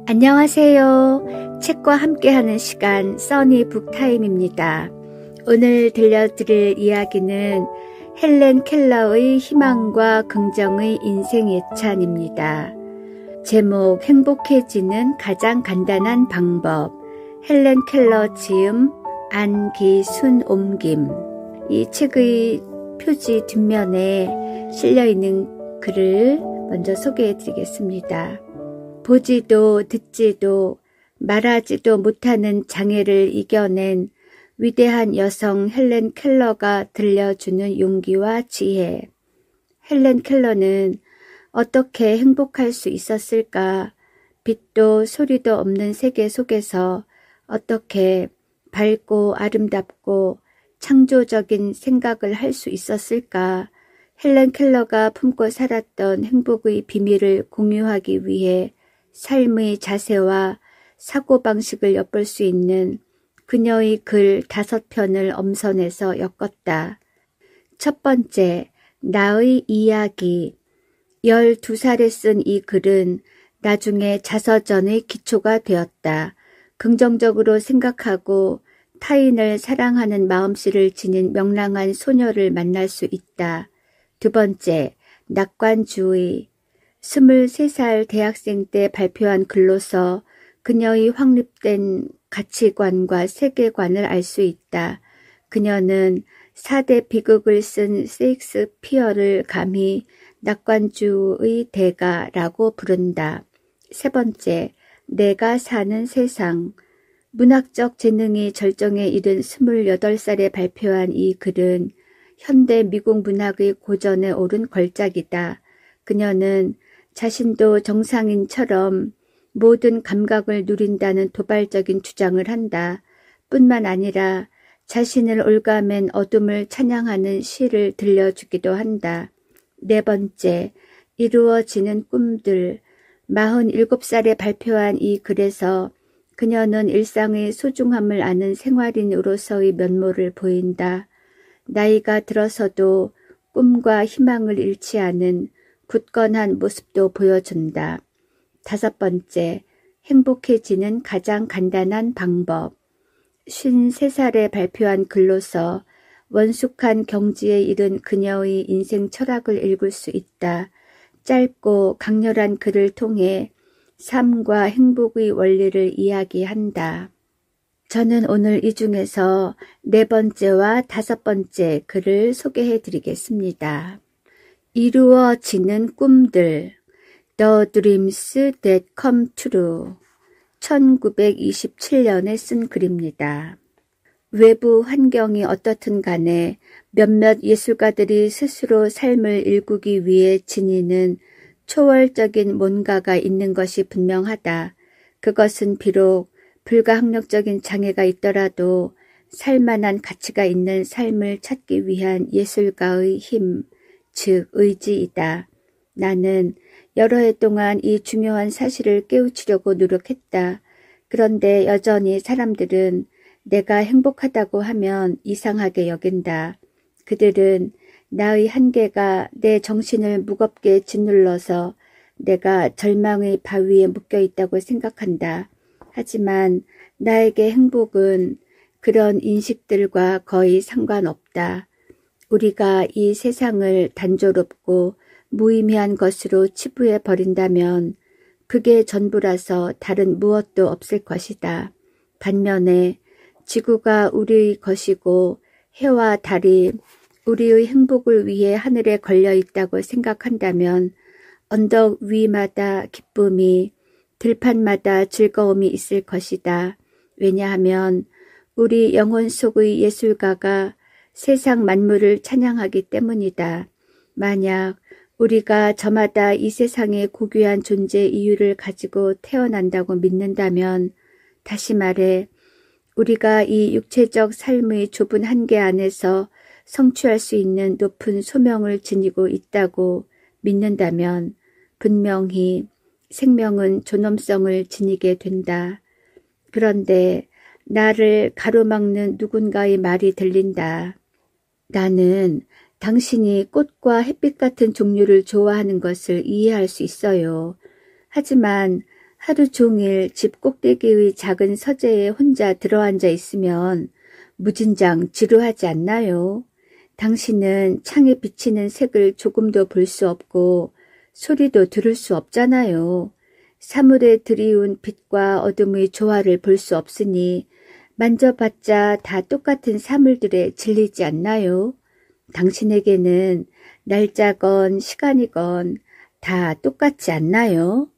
안녕하세요. 책과 함께하는 시간 써니 북타임입니다. 오늘 들려드릴 이야기는 헬렌 켈러의 희망과 긍정의 인생 예찬입니다. 제목 행복해지는 가장 간단한 방법. 헬렌 켈러 지음, 안기순 옮김. 이 책의 표지 뒷면에 실려있는 글을 먼저 소개해드리겠습니다. 보지도 듣지도 말하지도 못하는 장애를 이겨낸 위대한 여성 헬렌 켈러가 들려주는 용기와 지혜. 헬렌 켈러는 어떻게 행복할 수 있었을까? 빛도 소리도 없는 세계 속에서 어떻게 밝고 아름답고 창조적인 생각을 할 수 있었을까? 헬렌 켈러가 품고 살았던 행복의 비밀을 공유하기 위해 삶의 자세와 사고방식을 엿볼 수 있는 그녀의 글 5편을 엄선해서 엮었다. 첫 번째, 나의 이야기. 12살에 쓴 이 글은 나중에 자서전의 기초가 되었다. 긍정적으로 생각하고 타인을 사랑하는 마음씨를 지닌 명랑한 소녀를 만날 수 있다. 두 번째, 낙관주의. 23살 대학생 때 발표한 글로서 그녀의 확립된 가치관과 세계관을 알 수 있다. 그녀는 4대 비극을 쓴 세익스피어를 감히 낙관주의 대가라고 부른다. 세 번째, 내가 사는 세상. 문학적 재능이 절정에 이른 28살에 발표한 이 글은 현대 미국 문학의 고전에 오른 걸작이다. 그녀는 자신도 정상인처럼 모든 감각을 누린다는 도발적인 주장을 한다. 뿐만 아니라 자신을 올가맨 어둠을 찬양하는 시를 들려주기도 한다. 네 번째, 이루어지는 꿈들. 47살에 발표한 이 글에서 그녀는 일상의 소중함을 아는 생활인으로서의 면모를 보인다. 나이가 들어서도 꿈과 희망을 잃지 않은 굳건한 모습도 보여준다. 다섯 번째, 행복해지는 가장 간단한 방법. 53살에 발표한 글로서 원숙한 경지에 이른 그녀의 인생 철학을 읽을 수 있다. 짧고 강렬한 글을 통해 삶과 행복의 원리를 이야기한다. 저는 오늘 이 중에서 네 번째와 다섯 번째 글을 소개해 드리겠습니다. 이루어지는 꿈들, The Dreams That Come True, 1927년에 쓴 글입니다. 외부 환경이 어떻든 간에 몇몇 예술가들이 스스로 삶을 일구기 위해 지니는 초월적인 뭔가가 있는 것이 분명하다. 그것은 비록 불가항력적인 장애가 있더라도 살만한 가치가 있는 삶을 찾기 위한 예술가의 힘, 즉 의지이다. 나는 여러 해 동안 이 중요한 사실을 깨우치려고 노력했다. 그런데 여전히 사람들은 내가 행복하다고 하면 이상하게 여긴다. 그들은 나의 한계가 내 정신을 무겁게 짓눌러서 내가 절망의 바위에 묶여 있다고 생각한다. 하지만 나에게 행복은 그런 인식들과 거의 상관없다. 우리가 이 세상을 단조롭고 무의미한 것으로 치부해 버린다면 그게 전부라서 다른 무엇도 없을 것이다. 반면에 지구가 우리의 것이고 해와 달이 우리의 행복을 위해 하늘에 걸려 있다고 생각한다면 언덕 위마다 기쁨이, 들판마다 즐거움이 있을 것이다. 왜냐하면 우리 영혼 속의 예술가가 세상 만물을 찬양하기 때문이다. 만약 우리가 저마다 이 세상의 고귀한 존재 이유를 가지고 태어난다고 믿는다면, 다시 말해 우리가 이 육체적 삶의 좁은 한계 안에서 성취할 수 있는 높은 소명을 지니고 있다고 믿는다면 분명히 생명은 존엄성을 지니게 된다. 그런데 나를 가로막는 누군가의 말이 들린다. 나는 당신이 꽃과 햇빛 같은 종류를 좋아하는 것을 이해할 수 있어요. 하지만 하루 종일 집 꼭대기의 작은 서재에 혼자 들어앉아 있으면 무진장 지루하지 않나요? 당신은 창에 비치는 색을 조금도 볼 수 없고 소리도 들을 수 없잖아요. 사물에 들이운 빛과 어둠의 조화를 볼 수 없으니 만져봤자 다 똑같은 사물들에 질리지 않나요? 당신에게는 날짜건 시간이건 다 똑같지 않나요?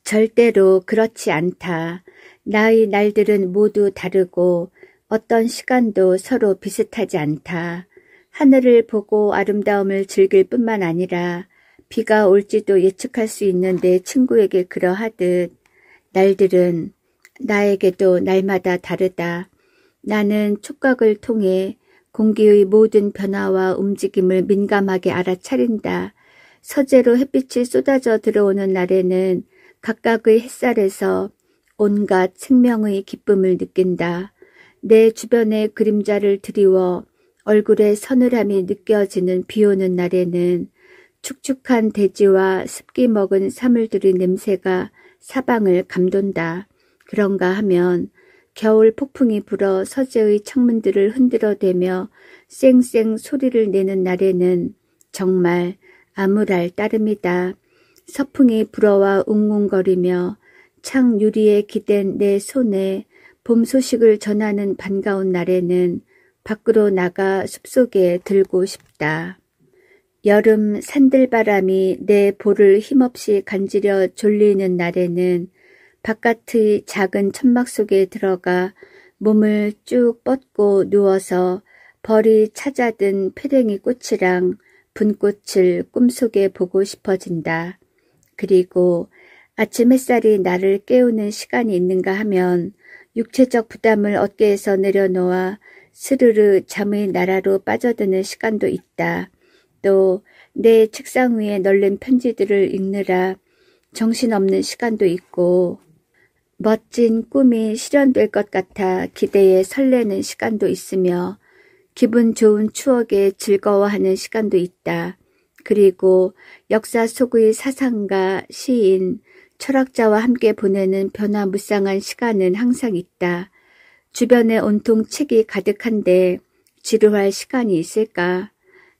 절대로 그렇지 않다. 나의 날들은 모두 다르고 어떤 시간도 서로 비슷하지 않다. 하늘을 보고 아름다움을 즐길 뿐만 아니라 비가 올지도 예측할 수 있는 내 친구에게 그러하듯 날들은 나에게도 날마다 다르다. 나는 촉각을 통해 공기의 모든 변화와 움직임을 민감하게 알아차린다. 서재로 햇빛이 쏟아져 들어오는 날에는 각각의 햇살에서 온갖 생명의 기쁨을 느낀다. 내 주변의 그림자를 드리워 얼굴에 서늘함이 느껴지는 비오는 날에는 축축한 대지와 습기 먹은 사물들의 냄새가 사방을 감돈다. 그런가 하면 겨울 폭풍이 불어 서재의 창문들을 흔들어대며 쌩쌩 소리를 내는 날에는 정말 암울할 따름이다. 서풍이 불어와 웅웅거리며 창 유리에 기댄 내 손에 봄 소식을 전하는 반가운 날에는 밖으로 나가 숲속에 들고 싶다. 여름 산들바람이 내 볼을 힘없이 간지려 졸리는 날에는 바깥의 작은 천막 속에 들어가 몸을 쭉 뻗고 누워서 벌이 찾아든 페랭이 꽃이랑 분꽃을 꿈속에 보고 싶어진다. 그리고 아침 햇살이 나를 깨우는 시간이 있는가 하면 육체적 부담을 어깨에서 내려놓아 스르르 잠의 나라로 빠져드는 시간도 있다. 또 내 책상 위에 널린 편지들을 읽느라 정신없는 시간도 있고 멋진 꿈이 실현될 것 같아 기대에 설레는 시간도 있으며 기분 좋은 추억에 즐거워하는 시간도 있다. 그리고 역사 속의 사상가, 시인, 철학자와 함께 보내는 변화무쌍한 시간은 항상 있다. 주변에 온통 책이 가득한데 지루할 시간이 있을까?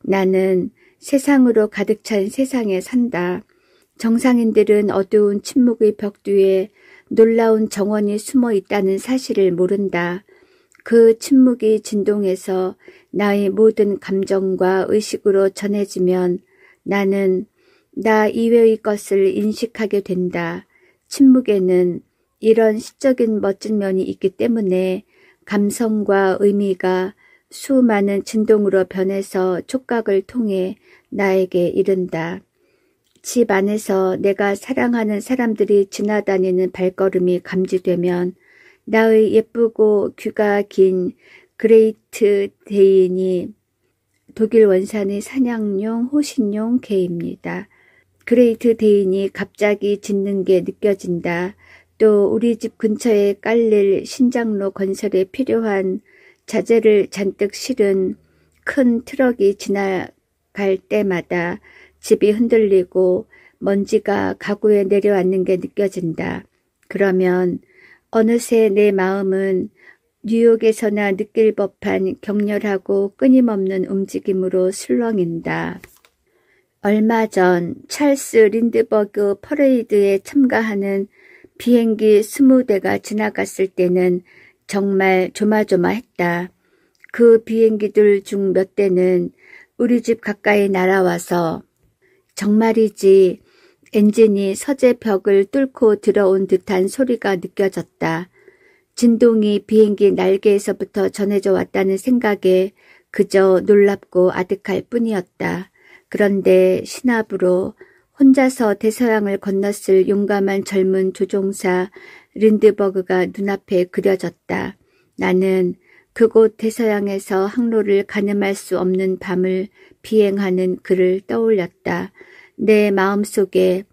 나는 세상으로 가득 찬 세상에 산다. 정상인들은 어두운 침묵의 벽 뒤에 놀라운 정원이 숨어 있다는 사실을 모른다. 그 침묵이 진동해서 나의 모든 감정과 의식으로 전해지면 나는 나 이외의 것을 인식하게 된다. 침묵에는 이런 시적인 멋진 면이 있기 때문에 감성과 의미가 수많은 진동으로 변해서 촉각을 통해 나에게 이른다. 집 안에서 내가 사랑하는 사람들이 지나다니는 발걸음이 감지되면 나의 예쁘고 귀가 긴 그레이트 데인이 독일 원산의 사냥용 호신용 개입니다. 그레이트 데인이 갑자기 짖는 게 느껴진다. 또 우리 집 근처에 깔릴 신장로 건설에 필요한 자재를 잔뜩 실은 큰 트럭이 지나갈 때마다 집이 흔들리고 먼지가 가구에 내려앉는 게 느껴진다. 그러면 어느새 내 마음은 뉴욕에서나 느낄 법한 격렬하고 끊임없는 움직임으로 술렁인다. 얼마 전 찰스 린드버그 퍼레이드에 참가하는 비행기 20대가 지나갔을 때는 정말 조마조마했다. 그 비행기들 중 몇 대는 우리 집 가까이 날아와서 정말이지 엔진이 서재 벽을 뚫고 들어온 듯한 소리가 느껴졌다. 진동이 비행기 날개에서부터 전해져 왔다는 생각에 그저 놀랍고 아득할 뿐이었다. 그런데 신압으로 혼자서 대서양을 건넜을 용감한 젊은 조종사 린드버그가 눈앞에 그려졌다. 나는 그곳 대서양에서 항로를 가늠할 수 없는 밤을 비행하는 그를 떠올렸다. 내 마음속에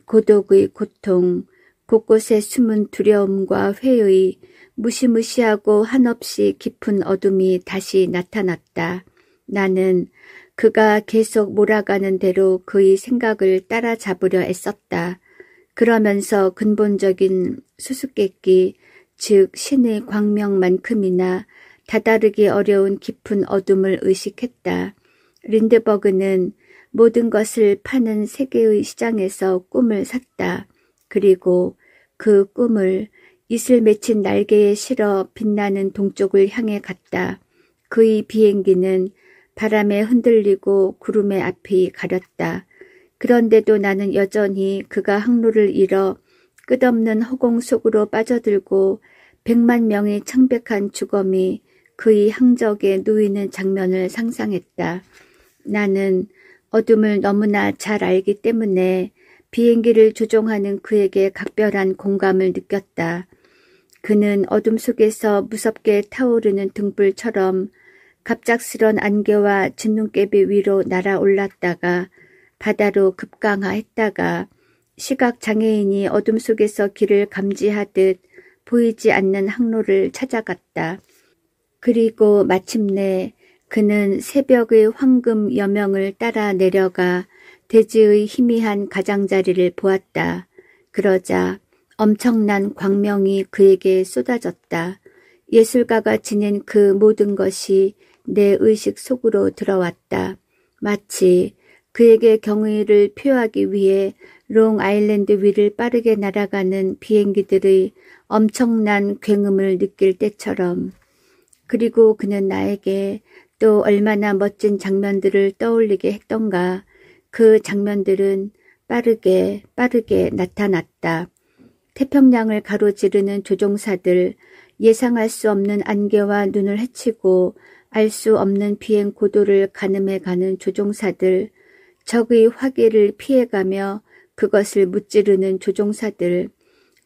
고독의 고통, 곳곳에 숨은 두려움과 회의, 무시무시하고 한없이 깊은 어둠이 다시 나타났다. 나는 그가 계속 몰아가는 대로 그의 생각을 따라잡으려 애썼다. 그러면서 근본적인 수수께끼, 즉 신의 광명만큼이나 다다르기 어려운 깊은 어둠을 의식했다. 린드버그는 모든 것을 파는 세계의 시장에서 꿈을 샀다. 그리고 그 꿈을 이슬 맺힌 날개에 실어 빛나는 동쪽을 향해 갔다. 그의 비행기는 바람에 흔들리고 구름의 앞이 가렸다. 그런데도 나는 여전히 그가 항로를 잃어 끝없는 허공 속으로 빠져들고 100만 명의 창백한 주검이 그의 항적에 놓이는 장면을 상상했다. 나는 어둠을 너무나 잘 알기 때문에 비행기를 조종하는 그에게 각별한 공감을 느꼈다. 그는 어둠 속에서 무섭게 타오르는 등불처럼 갑작스런 안개와 진눈깨비 위로 날아올랐다가 바다로 급강하했다가 시각장애인이 어둠 속에서 길을 감지하듯 보이지 않는 항로를 찾아갔다. 그리고 마침내 그는 새벽의 황금 여명을 따라 내려가 대지의 희미한 가장자리를 보았다. 그러자 엄청난 광명이 그에게 쏟아졌다. 예술가가 지닌 그 모든 것이 내 의식 속으로 들어왔다. 마치 그에게 경의를 표하기 위해 롱아일랜드 위를 빠르게 날아가는 비행기들의 엄청난 굉음을 느낄 때처럼. 그리고 그는 나에게 또 얼마나 멋진 장면들을 떠올리게 했던가. 그 장면들은 빠르게 나타났다. 태평양을 가로지르는 조종사들, 예상할 수 없는 안개와 눈을 헤치고 알 수 없는 비행 고도를 가늠해가는 조종사들, 적의 화기를 피해가며 그것을 무찌르는 조종사들,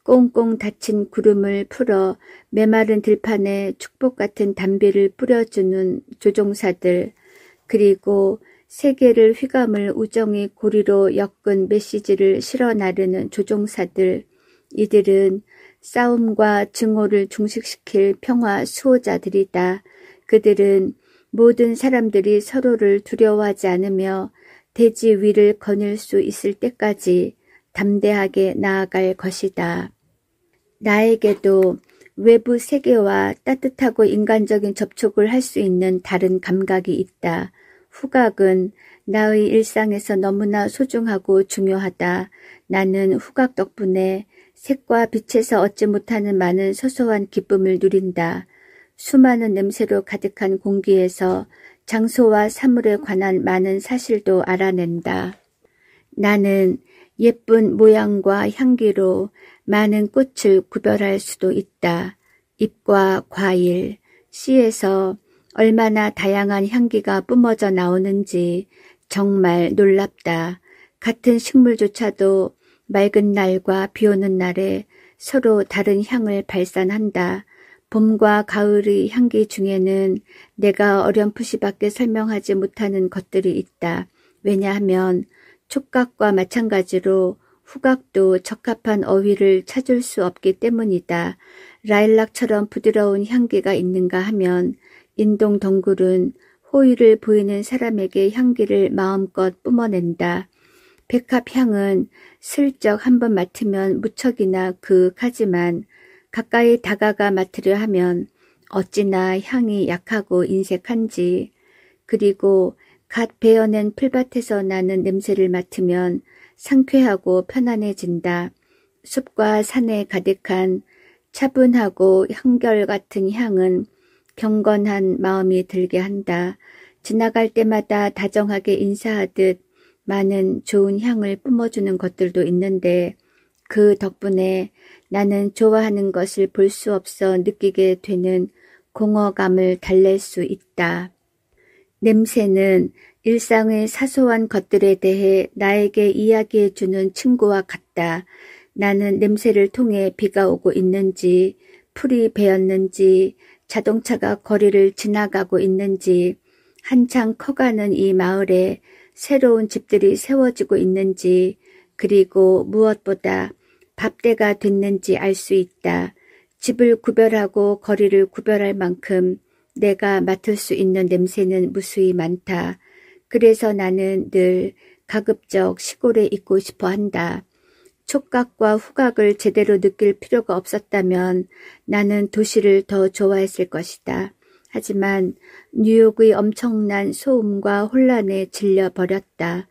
꽁꽁 닫힌 구름을 풀어 메마른 들판에 축복 같은 담비를 뿌려주는 조종사들, 그리고 세계를 휘감을 우정의 고리로 엮은 메시지를 실어 나르는 조종사들, 이들은 싸움과 증오를 중식시킬 평화 수호자들이다. 그들은 모든 사람들이 서로를 두려워하지 않으며 대지 위를 거닐 수 있을 때까지 담대하게 나아갈 것이다. 나에게도 외부 세계와 따뜻하고 인간적인 접촉을 할 수 있는 다른 감각이 있다. 후각은 나의 일상에서 너무나 소중하고 중요하다. 나는 후각 덕분에 색과 빛에서 얻지 못하는 많은 소소한 기쁨을 누린다. 수많은 냄새로 가득한 공기에서 장소와 사물에 관한 많은 사실도 알아낸다. 나는 예쁜 모양과 향기로 많은 꽃을 구별할 수도 있다. 잎과 과일, 씨에서 얼마나 다양한 향기가 뿜어져 나오는지 정말 놀랍다. 같은 식물조차도 맑은 날과 비 오는 날에 서로 다른 향을 발산한다. 봄과 가을의 향기 중에는 내가 어렴풋이밖에 설명하지 못하는 것들이 있다. 왜냐하면 촉각과 마찬가지로 후각도 적합한 어휘를 찾을 수 없기 때문이다. 라일락처럼 부드러운 향기가 있는가 하면 인동 덩굴은 호의를 보이는 사람에게 향기를 마음껏 뿜어낸다. 백합향은 슬쩍 한번 맡으면 무척이나 그윽하지만 가까이 다가가 맡으려 하면 어찌나 향이 약하고 인색한지. 그리고 갓 베어낸 풀밭에서 나는 냄새를 맡으면 상쾌하고 편안해진다. 숲과 산에 가득한 차분하고 한결같은 향은 경건한 마음이 들게 한다. 지나갈 때마다 다정하게 인사하듯 많은 좋은 향을 뿜어주는 것들도 있는데 그 덕분에 나는 좋아하는 것을 볼 수 없어 느끼게 되는 공허감을 달랠 수 있다. 냄새는 일상의 사소한 것들에 대해 나에게 이야기해주는 친구와 같다. 나는 냄새를 통해 비가 오고 있는지, 풀이 베었는지, 자동차가 거리를 지나가고 있는지, 한창 커가는 이 마을에 새로운 집들이 세워지고 있는지, 그리고 무엇보다 밥때가 됐는지 알 수 있다. 집을 구별하고 거리를 구별할 만큼 내가 맡을 수 있는 냄새는 무수히 많다. 그래서 나는 늘 가급적 시골에 있고 싶어 한다. 촉각과 후각을 제대로 느낄 필요가 없었다면 나는 도시를 더 좋아했을 것이다. 하지만 뉴욕의 엄청난 소음과 혼란에 질려버렸다.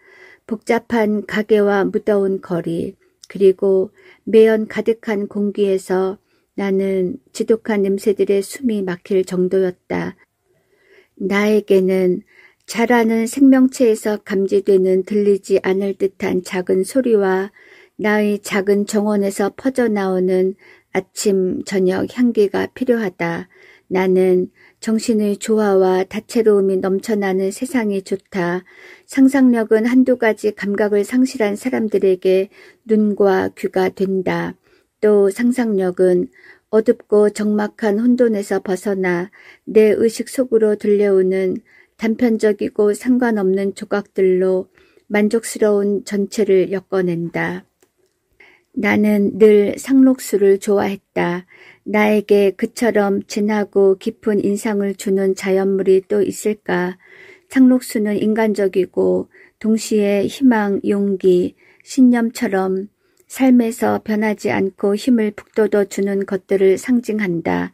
복잡한 가게와 무더운 거리, 그리고 매연 가득한 공기에서 나는 지독한 냄새들의 숨이 막힐 정도였다. 나에게는 자라는 생명체에서 감지되는 들리지 않을 듯한 작은 소리와 나의 작은 정원에서 퍼져나오는 아침, 저녁 향기가 필요하다. 나는 정신의 조화와 다채로움이 넘쳐나는 세상이 좋다. 상상력은 한두 가지 감각을 상실한 사람들에게 눈과 귀가 된다. 또 상상력은 어둡고 적막한 혼돈에서 벗어나 내 의식 속으로 들려오는 단편적이고 상관없는 조각들로 만족스러운 전체를 엮어낸다. 나는 늘 상록수를 좋아했다. 나에게 그처럼 진하고 깊은 인상을 주는 자연물이 또 있을까? 상록수는 인간적이고 동시에 희망, 용기, 신념처럼 삶에서 변하지 않고 힘을 북돋워 주는 것들을 상징한다.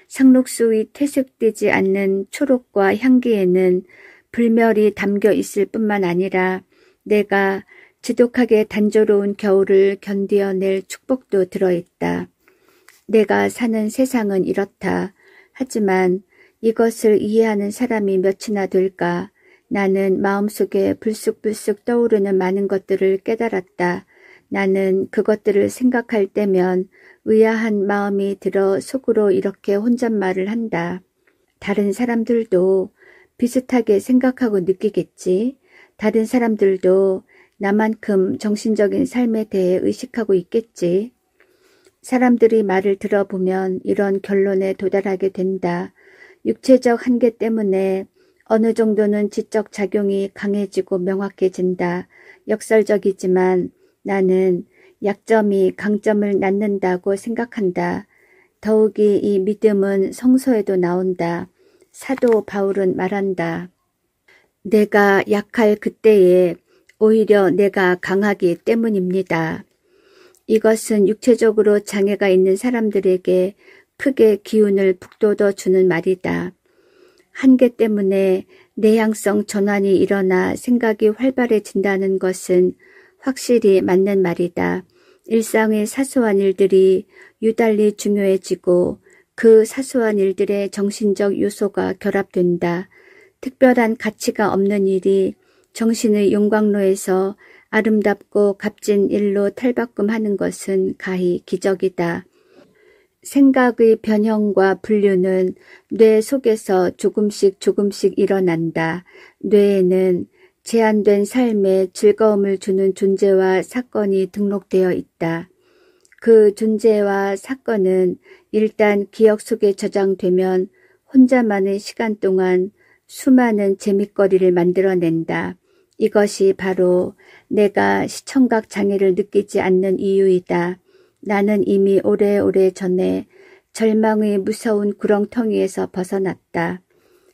상록수의 퇴색되지 않는 초록과 향기에는 불멸이 담겨 있을 뿐만 아니라 내가 지독하게 단조로운 겨울을 견디어낼 축복도 들어있다. 내가 사는 세상은 이렇다. 하지만 이것을 이해하는 사람이 몇이나 될까? 나는 마음속에 불쑥불쑥 떠오르는 많은 것들을 깨달았다. 나는 그것들을 생각할 때면 의아한 마음이 들어 속으로 이렇게 혼잣말을 한다. 다른 사람들도 비슷하게 생각하고 느끼겠지. 다른 사람들도 나만큼 정신적인 삶에 대해 의식하고 있겠지. 사람들이 말을 들어보면 이런 결론에 도달하게 된다. 육체적 한계 때문에 어느 정도는 지적 작용이 강해지고 명확해진다. 역설적이지만 나는 약점이 강점을 낳는다고 생각한다. 더욱이 이 믿음은 성서에도 나온다. 사도 바울은 말한다. 내가 약할 그때에 오히려 내가 강하기 때문입니다. 이것은 육체적으로 장애가 있는 사람들에게 크게 기운을 북돋워 주는 말이다. 한계 때문에 내향성 전환이 일어나 생각이 활발해진다는 것은 확실히 맞는 말이다. 일상의 사소한 일들이 유달리 중요해지고 그 사소한 일들의 정신적 요소가 결합된다. 특별한 가치가 없는 일이 정신의 용광로에서 아름답고 값진 일로 탈바꿈하는 것은 가히 기적이다. 생각의 변형과 분류는 뇌 속에서 조금씩 일어난다. 뇌에는 제한된 삶에 즐거움을 주는 존재와 사건이 등록되어 있다. 그 존재와 사건은 일단 기억 속에 저장되면 혼자만의 시간 동안 수많은 재밌거리를 만들어낸다. 이것이 바로 내가 시청각 장애를 느끼지 않는 이유이다. 나는 이미 오래오래 전에 절망의 무서운 구렁텅이에서 벗어났다.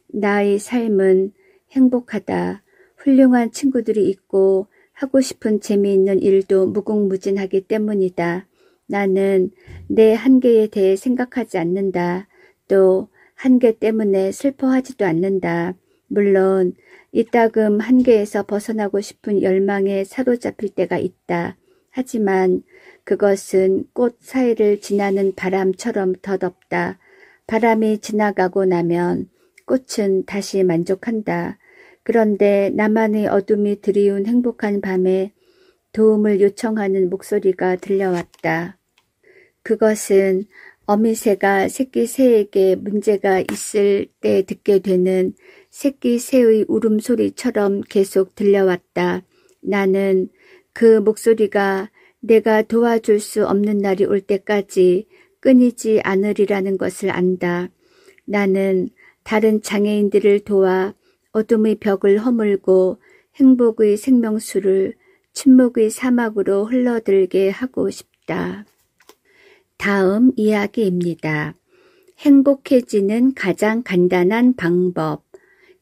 나의 삶은 행복하다. 훌륭한 친구들이 있고 하고 싶은 재미있는 일도 무궁무진하기 때문이다. 나는 내 한계에 대해 생각하지 않는다. 또 한계 때문에 슬퍼하지도 않는다. 물론 이따금 한계에서 벗어나고 싶은 열망에 사로잡힐 때가 있다. 하지만 그것은 꽃 사이를 지나는 바람처럼 덧없다. 바람이 지나가고 나면 꽃은 다시 만족한다. 그런데 나만의 어둠이 드리운 행복한 밤에 도움을 요청하는 목소리가 들려왔다. 그것은 어미새가 새끼 새에게 문제가 있을 때 듣게 되는 새끼 새의 울음소리처럼 계속 들려왔다. 나는 그 목소리가 내가 도와줄 수 없는 날이 올 때까지 끊이지 않으리라는 것을 안다. 나는 다른 장애인들을 도와 어둠의 벽을 허물고 행복의 생명수를 침묵의 사막으로 흘러들게 하고 싶다. 다음 이야기입니다. 행복해지는 가장 간단한 방법.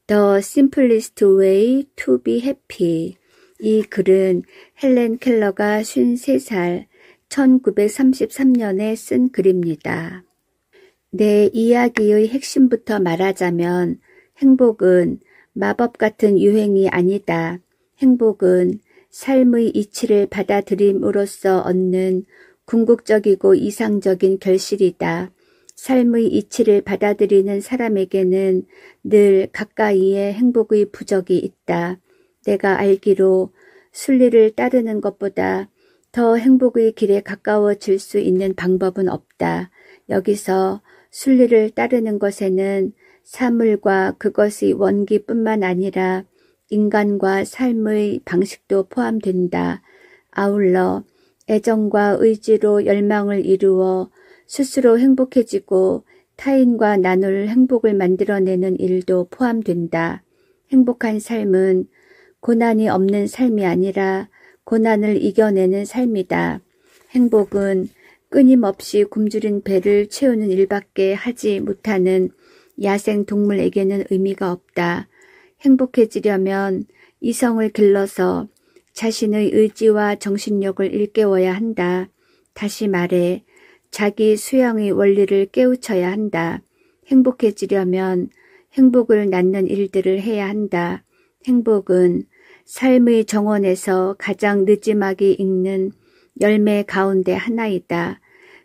The simplest way to be happy. 이 글은 헬렌 켈러가 53살 1933년에 쓴 글입니다. 내 이야기의 핵심부터 말하자면 행복은 마법 같은 유행이 아니다. 행복은 삶의 이치를 받아들임으로써 얻는 궁극적이고 이상적인 결실이다. 삶의 이치를 받아들이는 사람에게는 늘 가까이에 행복의 부적이 있다. 내가 알기로 순리를 따르는 것보다 더 행복의 길에 가까워질 수 있는 방법은 없다. 여기서 순리를 따르는 것에는 사물과 그것의 원기뿐만 아니라 인간과 삶의 방식도 포함된다. 아울러 애정과 의지로 열망을 이루어 스스로 행복해지고 타인과 나눌 행복을 만들어내는 일도 포함된다. 행복한 삶은 고난이 없는 삶이 아니라 고난을 이겨내는 삶이다. 행복은 끊임없이 굶주린 배를 채우는 일밖에 하지 못하는 야생 동물에게는 의미가 없다. 행복해지려면 이성을 길러서 자신의 의지와 정신력을 일깨워야 한다. 다시 말해 자기 수양의 원리를 깨우쳐야 한다. 행복해지려면 행복을 낳는 일들을 해야 한다. 행복은 삶의 정원에서 가장 느지막이 익는 열매 가운데 하나이다.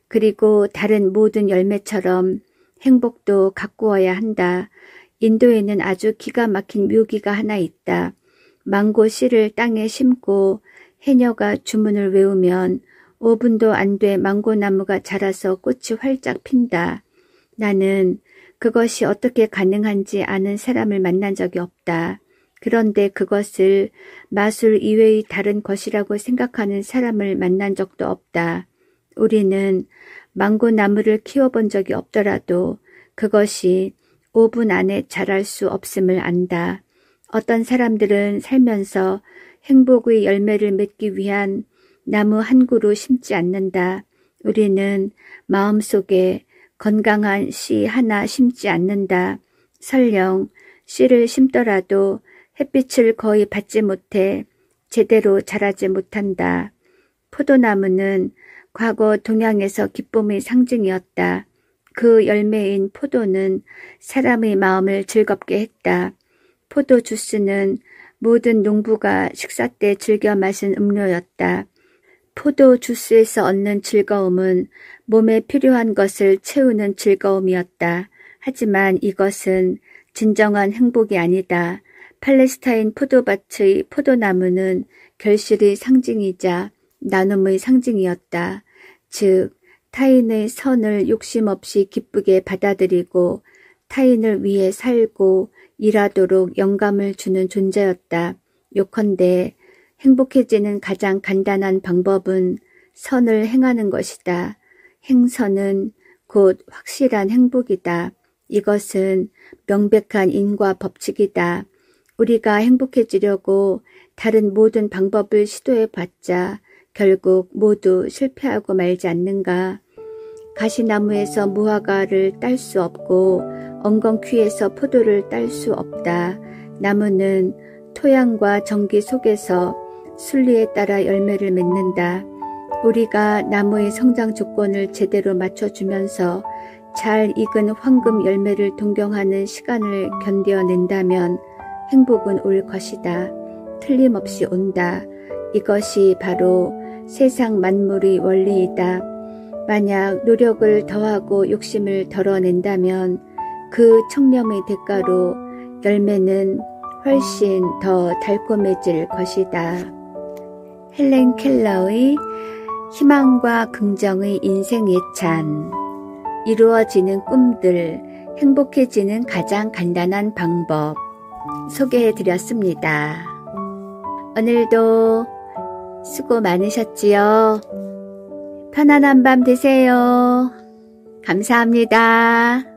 그리고 다른 모든 열매처럼 행복도 가꾸어야 한다. 인도에는 아주 기가 막힌 묘기가 하나 있다. 망고 씨를 땅에 심고 해녀가 주문을 외우면 5분도 안 돼 망고나무가 자라서 꽃이 활짝 핀다. 나는 그것이 어떻게 가능한지 아는 사람을 만난 적이 없다. 그런데 그것을 마술 이외의 다른 것이라고 생각하는 사람을 만난 적도 없다. 우리는 망고나무를 키워본 적이 없더라도 그것이 5분 안에 자랄 수 없음을 안다. 어떤 사람들은 살면서 행복의 열매를 맺기 위한 나무 한 그루 심지 않는다. 우리는 마음속에 건강한 씨 하나 심지 않는다. 설령 씨를 심더라도 햇빛을 거의 받지 못해 제대로 자라지 못한다. 포도나무는 과거 동양에서 기쁨의 상징이었다. 그 열매인 포도는 사람의 마음을 즐겁게 했다. 포도 주스는 모든 농부가 식사 때 즐겨 마신 음료였다. 포도 주스에서 얻는 즐거움은 몸에 필요한 것을 채우는 즐거움이었다. 하지만 이것은 진정한 행복이 아니다. 팔레스타인 포도밭의 포도나무는 결실의 상징이자 나눔의 상징이었다. 즉 타인의 선을 욕심 없이 기쁘게 받아들이고 타인을 위해 살고 일하도록 영감을 주는 존재였다. 요컨대 행복해지는 가장 간단한 방법은 선을 행하는 것이다. 행선은 곧 확실한 행복이다. 이것은 명백한 인과 법칙이다. 우리가 행복해지려고 다른 모든 방법을 시도해봤자 결국 모두 실패하고 말지 않는가. 가시나무에서 무화과를 딸 수 없고 엉겅퀴에서 포도를 딸 수 없다. 나무는 토양과 전기 속에서 순리에 따라 열매를 맺는다. 우리가 나무의 성장 조건을 제대로 맞춰주면서 잘 익은 황금 열매를 동경하는 시간을 견뎌낸다면 행복은 올 것이다. 틀림없이 온다. 이것이 바로 세상 만물의 원리이다. 만약 노력을 더하고 욕심을 덜어낸다면 그 청렴의 대가로 열매는 훨씬 더 달콤해질 것이다. 헬렌 켈러의 희망과 긍정의 인생 예찬. 이루어지는 꿈들, 행복해지는 가장 간단한 방법 소개해드렸습니다. 오늘도 수고 많으셨지요? 편안한 밤 되세요. 감사합니다.